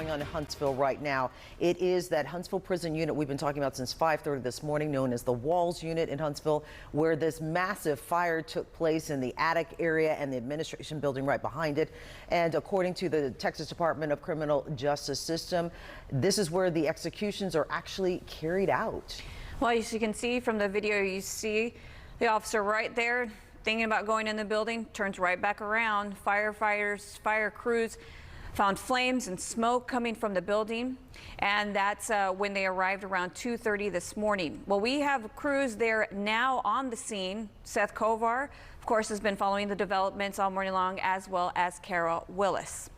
going on in Huntsville right now. It is that Huntsville prison unit we've been talking about since 5:30 this morning, known as the Walls unit in Huntsville, where this massive fire took place in the attic area and the administration building right behind it. And according to the Texas Department of Criminal Justice System, this is where the executions are actually carried out. Well, as you can see from the video, you see the officer right there thinking about going in the building, turns right back around. Firefighters, fire crews found flames and smoke coming from the building, and that's when they arrived around 2:30 this morning. Well, we have crews there now on the scene. Seth Kovar, of course, has been following the developments all morning long, as well as Kara Willis.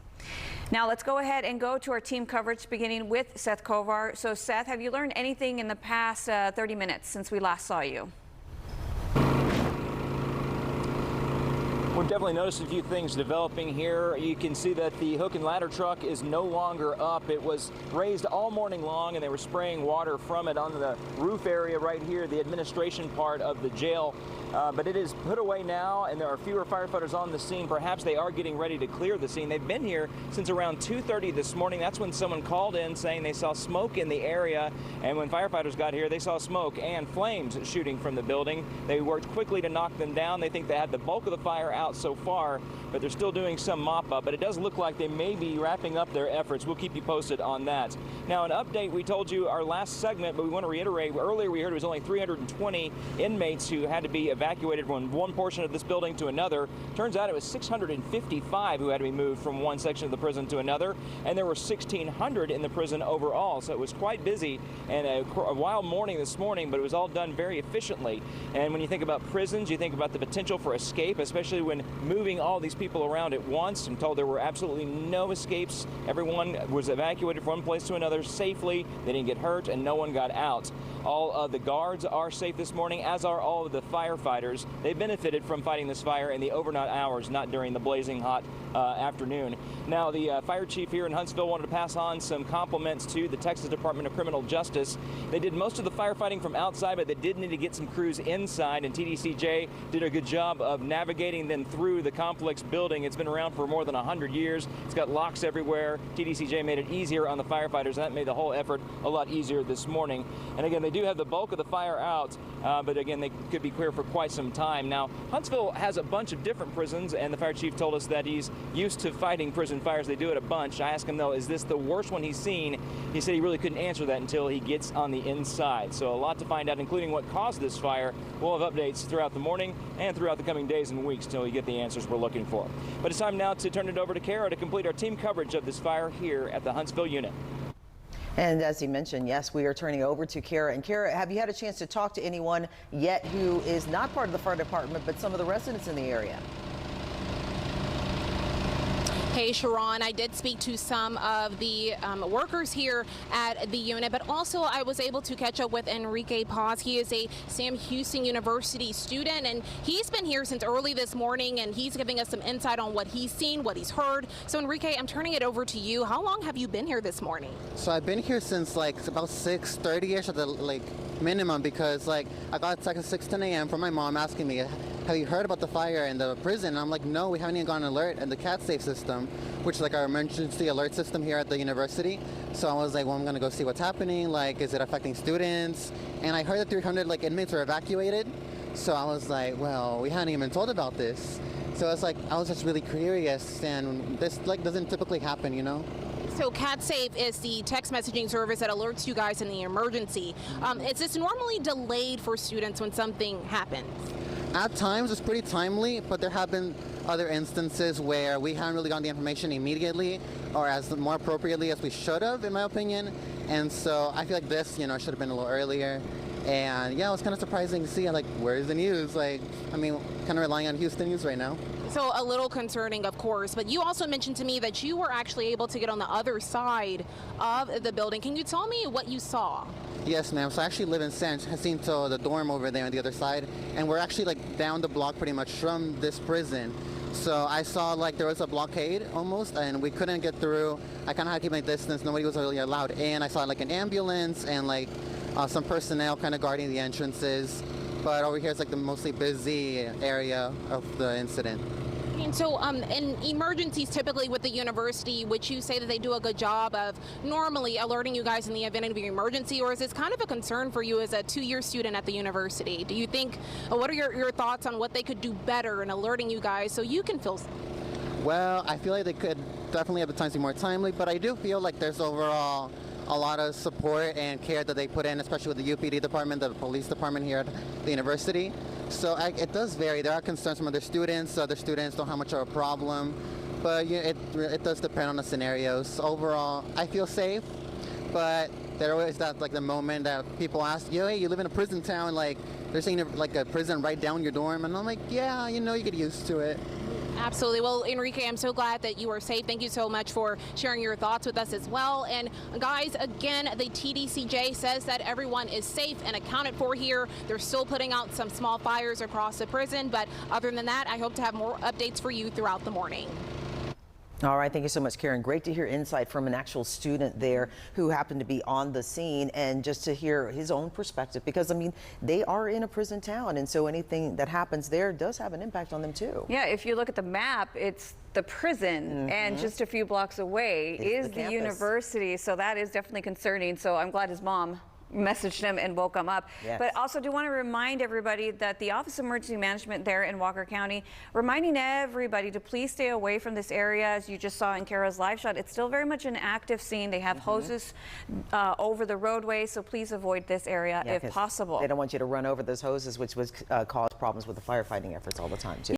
Now let's go ahead and go to our team coverage, beginning with Seth Kovar. So Seth, have you learned anything in the past 30 minutes since we last saw you? We've definitely noticed a few things developing here. You can see that the hook and ladder truck is no longer up. It was raised all morning long, and they were spraying water from it on the roof area right here, the administration part of the jail. But it is put away now, and there are fewer firefighters on the scene. Perhaps they are getting ready to clear the scene. They've been here since around 2:30 this morning. That's when someone called in saying they saw smoke in the area. And when firefighters got here, they saw smoke and flames shooting from the building. They worked quickly to knock them down. They think they had the bulk of the fire out so far, but they're still doing some mop up. But it does look like they may be wrapping up their efforts. We'll keep you posted on that. Now, an update, we told you our last segment, but we want to reiterate, earlier we heard it was only 320 inmates who had to be evacuated from one portion of this building to another. Turns out it was 655 who had to be moved from one section of the prison to another, and there were 1,600 in the prison overall. So it was quite busy and a wild morning this morning, but it was all done very efficiently. And when you think about prisons, you think about the potential for escape, especially when moving all these people around at once. I'm told there were absolutely no escapes. Everyone was evacuated from one place to another safely. They didn't get hurt, and no one got out. All of the guards are safe this morning, as are all of the firefighters. They benefited from fighting this fire in the overnight hours, not during the blazing hot afternoon. Now, the fire chief here in Huntsville wanted to pass on some compliments to the Texas Department of Criminal Justice. They did most of the firefighting from outside, but they did need to get some crews inside, and TDCJ did a good job of navigating them through the complex building. It's been around for more than 100 years. It's got locks everywhere. TDCJ made it easier on the firefighters, and that made the whole effort a lot easier this morning. And again, they do have the bulk of the fire out, but again, they could be clear for quite some time. Now, Huntsville has a bunch of different prisons, and the fire chief told us that he's used to fighting prison fires. They do it a bunch. I asked him, though, is this the worst one he's seen? He said he really couldn't answer that until he gets on the inside. So a lot to find out, including what caused this fire. We'll have updates throughout the morning and throughout the coming days and weeks until we get the answers we're looking for. But it's time now to turn it over to Kara to complete our team coverage of this fire here at the Huntsville unit. And as he mentioned, yes, we are turning over to Kara. And Kara, have you had a chance to talk to anyone yet who is not part of the fire department, but some of the residents in the area? Hey, Sharon, I did speak to some of the workers here at the unit, but also I was able to catch up with Enrique Paz. He is a Sam Houston University student, and he's been here since early this morning, and he's giving us some insight on what he's seen, what he's heard. So, Enrique, I'm turning it over to you. How long have you been here this morning? So I've been here since about 6:30ish at the minimum, because I got a text at 6:10 a.m. from my mom asking me, have you heard about the fire in the prison? And I'm like, no, we haven't even gotten an alert. And the CatSafe system, which is our emergency alert system here at the university. So I was like, well, I'm going to go see what's happening. Is it affecting students? And I heard that 300 inmates were evacuated. So I was like, well, we hadn't even told about this. So it's I was just really curious, and this doesn't typically happen, you know? So CatSafe is the text messaging service that alerts you guys in the emergency. Is this normally delayed for students when something happens? At times, it's pretty timely, but there have been other instances where we haven't really gotten the information immediately or as more appropriately as we should have, in my opinion. And so I feel like this, should have been a little earlier. And yeah, it was kind of surprising to see, where's the news? Kind of relying on Houston News right now. So a little concerning, of course, but you also mentioned to me that you were actually able to get on the other side of the building. Can you tell me what you saw? Yes, ma'am. So I actually live in San Jacinto, the dorm over there on the other side, and we're actually down the block pretty much from this prison. So I saw there was a blockade almost, and we couldn't get through. I kind of had to keep my distance. Nobody was really allowed in. I saw an ambulance and some personnel kind of guarding the entrances. But over here is the mostly busy area of the incident. And so in emergencies, typically with the university, would you say that they do a good job of normally alerting you guys in the event of an emergency, or is this kind of a concern for you as a 2-year student at the university? Do you think, what are your thoughts on what they could do better in alerting you guys so you can feel? Well, I feel like they could definitely at the times be more timely, but I do feel like there's overall a lot of support and care that they put in, especially with the UPD department, the police department here at the university. So it does vary. There are concerns from other students. Other students don't have much of a problem, but it does depend on the scenarios. Overall, I feel safe, but there always that like the moment that people ask you, hey, you live in a prison town, like they're saying like a prison right down your dorm, and I'm like, yeah, you get used to it. Absolutely. Well, Enrique, I'm so glad that you are safe. Thank you so much for sharing your thoughts with us as well. And guys, again, the TDCJ says that everyone is safe and accounted for here. They're still putting out some small fires across the prison, but other than that, I hope to have more updates for you throughout the morning. All right, thank you so much, Karen. Great to hear insight from an actual student there who happened to be on the scene, and just to hear his own perspective, because I mean, they are in a prison town, and so anything that happens there does have an impact on them too. Yeah, if you look at the map, it's the prison, and just a few blocks away is the university, so that is definitely concerning. So I'm glad his mom messaged him and woke him up. Yes. But also do want to remind everybody that the Office of Emergency Management there in Walker County, reminding everybody to please stay away from this area. As you just saw in Kara's live shot, it's still very much an active scene. They have hoses over the roadway, so please avoid this area if possible. They don't want you to run over those hoses, which would cause problems with the firefighting efforts all the time too.